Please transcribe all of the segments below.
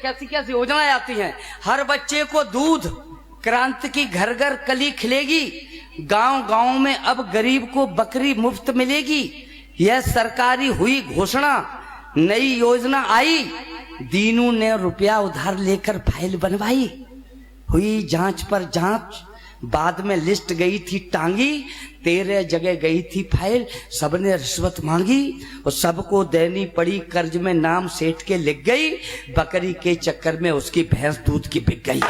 कैसी कैसी योजनाएं आती हैं। हर बच्चे को दूध, क्रांति की घर घर कली खिलेगी, गांव गांव में अब गरीब को बकरी मुफ्त मिलेगी। यह सरकारी हुई घोषणा, नई योजना आई, दीनू ने रुपया उधार लेकर फाइल बनवाई। हुई जांच पर जांच, बाद में लिस्ट गई थी टांगी, 13 जगह गई थी फाइल, सबने रिश्वत मांगी और सबको देनी पड़ी कर्ज में, नाम सेठ के लिख गई। बकरी के चक्कर में उसकी भैंस दूध की बिक गई।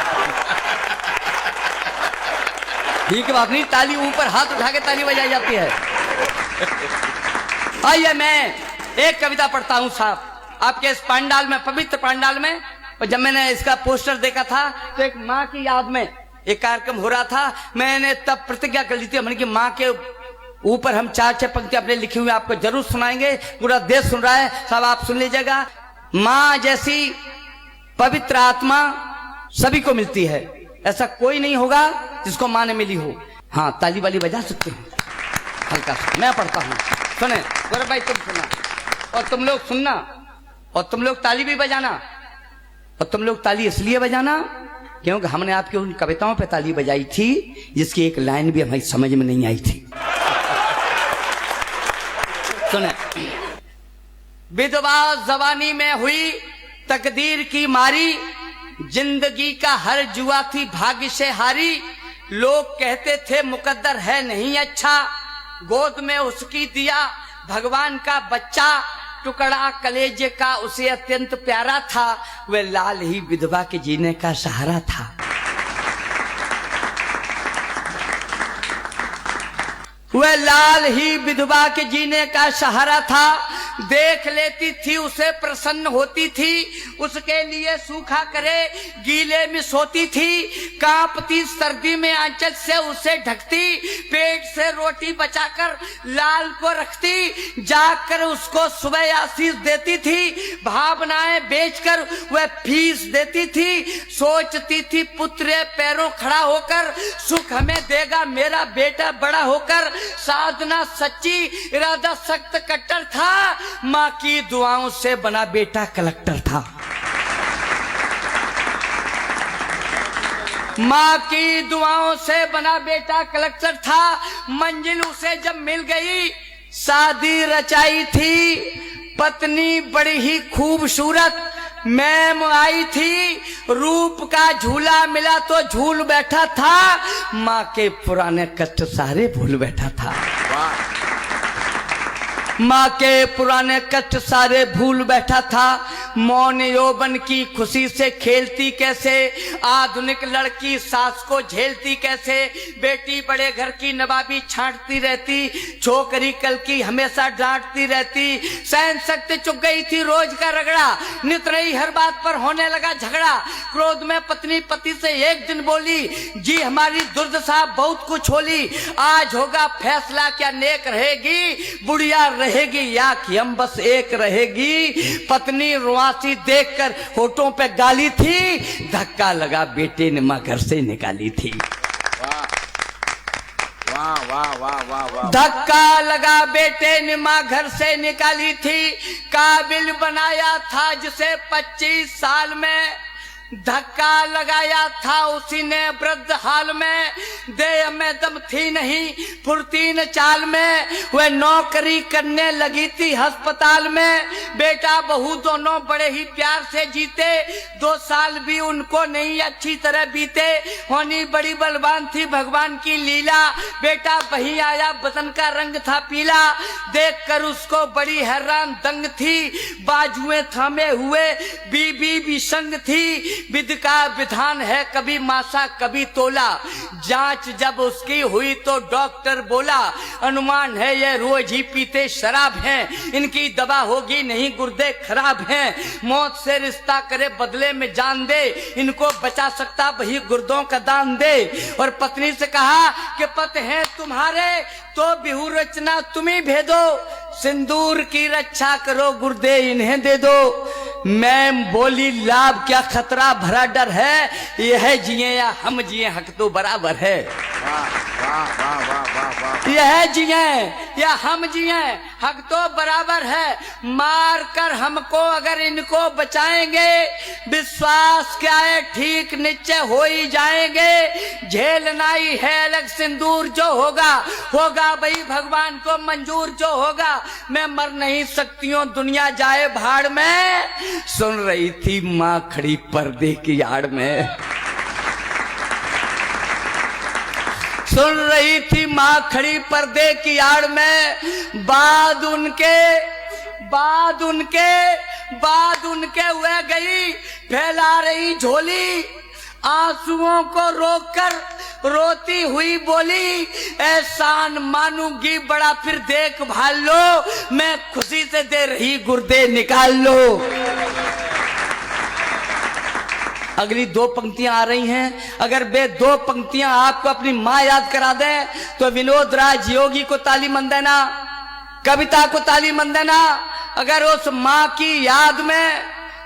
ठीक बात नहीं, ताली ऊपर हाथ उठा के ताली बजाई जाती है। आइए मैं एक कविता पढ़ता हूं साहब, आपके इस पंडाल में, पवित्र पंडाल में। और जब मैंने इसका पोस्टर देखा था तो एक माँ की याद में एक कार्यक्रम हो रहा था, मैंने तब प्रतिज्ञा कर ली थी मैंने कि माँ के ऊपर हम 4-6 पंक्तियां अपने लिखी हुई आपको जरूर सुनाएंगे। पूरा देश सुन रहा है साहब, आप सुन लीजिएगा। माँ जैसी पवित्र आत्मा सभी को मिलती है, ऐसा कोई नहीं होगा जिसको माँ ने मिली हो। हाँ, ताली वाली बजा सकते हैं हल्का सा, मैं पढ़ता हूँ, सुने गौरव भाई, तुम सुनना और तुम लोग सुनना और तुम लोग ताली भी बजाना। और तुम लोग ताली इसलिए बजाना क्योंकि हमने आपकी उन कविताओं पे ताली बजाई थी जिसकी एक लाइन भी हमारी समझ में नहीं आई थी। सुने, विधवा जवानी में हुई तकदीर की मारी, जिंदगी का हर जुआ थी भाग्य से हारी। लोग कहते थे मुकद्दर है नहीं अच्छा, गोद में उसकी दिया भगवान का बच्चा, टुकड़ा कलेजे का उसे अत्यंत प्यारा था, वह लाल ही विधवा के जीने का सहारा था। वह लाल ही विधवा के जीने का सहारा था, देख लेती थी उसे प्रसन्न होती थी, उसके लिए सूखा करे गीले में सोती थी, कांपती सर्दी में आंचल से उसे ढकती, पेट से रोटी बचाकर लाल को रखती, जाकर उसको सुबह आशीष देती थी, भावनाएं बेचकर वह फीस देती थी, सोचती थी पुत्र पैरों खड़ा होकर सुख हमें देगा मेरा बेटा बड़ा होकर। साधना सच्ची, इरादा सख्त कट्टर था, माँ की दुआओं से बना बेटा कलेक्टर था। माँ की दुआओं से बना बेटा कलेक्टर था। मंजिल उसे जब मिल गई, शादी रचाई थी, पत्नी बड़ी ही खूबसूरत मैम आई थी, रूप का झूला मिला तो झूल बैठा था, माँ के पुराने कष्ट सारे भूल बैठा था। माँ के पुराने कष्ट सारे भूल बैठा था, मौन यौवन की खुशी से खेलती कैसे, आधुनिक लड़की सास को झेलती कैसे, बेटी बड़े घर की नवाबी छांटती रहती, छोकरी कल की हमेशा डांटती रहती, सहन शक्ति चुक गई थी रोज का रगड़ा, नित रही हर बात पर होने लगा झगड़ा। क्रोध में पत्नी पति से एक दिन बोली, जी हमारी दुर्दशा बहुत कुछ होली, आज होगा फैसला क्या नेक रहेगी, बुढ़िया रहेगी या कि हम बस एक रहेगी। पत्नी रुआसी देखकर होठों पे गाली थी, धक्का लगा बेटे ने मां घर से निकाली थी। वाह वाह वाह वाह वाह। धक्का लगा बेटे ने मां घर से निकाली थी, काबिल बनाया था जिसे 25 साल में, धक्का लगाया था उसी ने वृद्ध हाल में, देह में दम थी नहीं फुर्ती न चाल में, वह नौकरी करने लगी थी अस्पताल में, बेटा बहू दोनों बड़े ही प्यार से जीते, 2 साल भी उनको नहीं अच्छी तरह बीते, होनी बड़ी बलवान थी भगवान की लीला, बेटा वही आया बदन का रंग था पीला, देखकर उसको बड़ी हैरान दंग थी, बाजुएं थामे हुए बीबी भी संग थी, विधि का विधान है कभी मासा कभी तोला, जांच जब उसकी हुई तो डॉक्टर बोला, अनुमान है ये रोज ही पीते शराब हैं, इनकी दवा होगी नहीं गुर्दे खराब हैं, मौत से रिश्ता करे बदले में जान दे, इनको बचा सकता वही गुर्दों का दान दे। और पत्नी से कहा कि पति हैं तुम्हारे तो बिहू रचना तुम्ही भेदो, सिंदूर की रक्षा करो गुर्दे इन्हें दे दो। मैम बोली लाभ क्या खतरा भरा डर है, यह जिए या हम जिए हक तो बराबर है। यह जिए या हम जिए हक तो बराबर है, मार कर हमको अगर इनको बचाएंगे विश्वास क्या है, ठीक निश्चय हो ही जाएंगे। झेलना ही है अलग सिंदूर, जो होगा होगा भाई भगवान को मंजूर, जो होगा। मैं मर नहीं सकती हूँ, दुनिया जाए भाड़ में। सुन रही थी माँ खड़ी पर्दे की आड़ में, सुन रही थी माँ खड़ी पर्दे की आड़ में। बाद उनके हुए गई फैला रही झोली, आंसुओं को रोककर रोती हुई बोली, एहसान मानूंगी बड़ा फिर देखभाल लो, मैं खुशी से दे रही गुर्दे निकाल लो। अगली दो पंक्तियां आ रही हैं, अगर वे दो पंक्तियां आपको अपनी माँ याद करा दें तो विनोद राज योगी को ताली मन देना, कविता को ताली मन देना। अगर उस माँ की याद में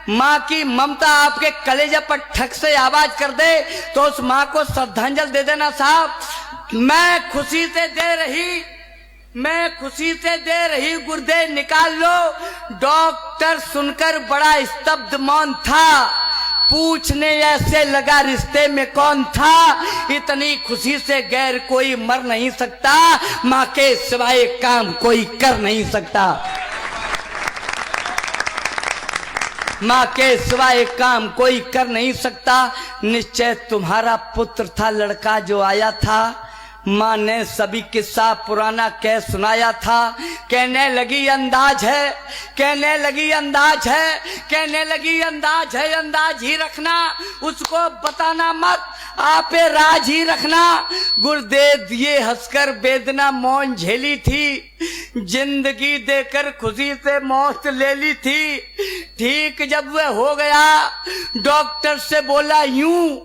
माँ की ममता आपके कलेजे पर ठक से आवाज कर दे तो उस माँ को श्रद्धांजलि दे देना साहब। मैं खुशी से दे रही गुर्दे निकाल लो। डॉक्टर सुनकर बड़ा स्तब्ध मौन था, पूछने ऐसे लगा रिश्ते में कौन था। इतनी खुशी से गैर कोई मर नहीं सकता, माँ के सिवाय काम कोई कर नहीं सकता, माँ के सिवाय काम कोई कर नहीं सकता। निश्चय तुम्हारा पुत्र था लड़का जो आया था, माँ ने सभी किस्सा पुराना कह सुनाया था। कहने लगी अंदाज है, अंदाज ही रखना, उसको बताना मत, आपे राज ही रखना। गुर्दे दिए हंसकर वेदना मौन झेली थी, जिंदगी देकर खुशी से मौत ले ली थी। ठीक जब वह हो गया डॉक्टर से बोला यूं,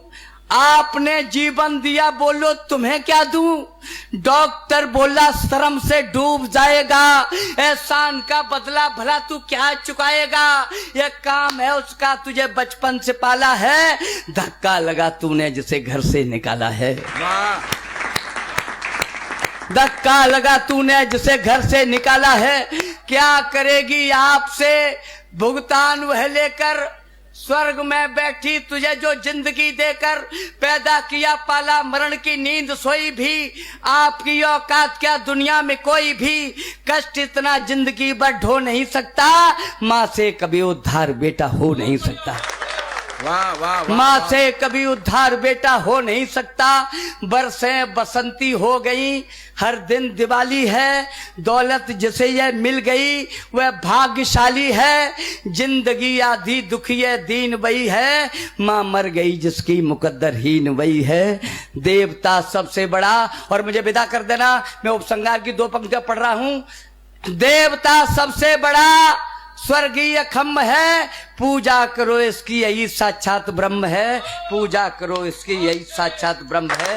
आपने जीवन दिया बोलो तुम्हें क्या दूं। डॉक्टर बोला शर्म से डूब जाएगा, एहसान का बदला भला तू क्या चुकाएगा। ये काम है उसका, तुझे बचपन से पाला है, धक्का लगा तूने जिसे घर से निकाला है। धक्का लगा तूने जिसे घर से निकाला है। क्या करेगी आपसे भुगतान वह लेकर, स्वर्ग में बैठी तुझे जो जिंदगी देकर पैदा किया पाला, मरण की नींद सोई भी, आपकी औकात क्या दुनिया में कोई भी। कष्ट इतना जिंदगी भर ढो नहीं सकता, माँ से कभी उद्धार बेटा हो नहीं सकता। वाह वाह, माँ से कभी उद्धार बेटा हो नहीं सकता। बरसें बसंती हो गई, हर दिन दिवाली है, दौलत जिसे यह मिल गई वह भाग्यशाली है। जिंदगी आधी दुखी है दीन वही है, माँ मर गई जिसकी मुकद्दर हीन वही है। देवता सबसे बड़ा, और मुझे विदा कर देना, मैं उपसंहार की दो पंक्तियां पढ़ रहा हूं। देवता सबसे बड़ा स्वर्गीय खम्भ है, पूजा करो इसकी यही साक्षात ब्रह्म है, पूजा करो इसकी यही साक्षात ब्रह्म है।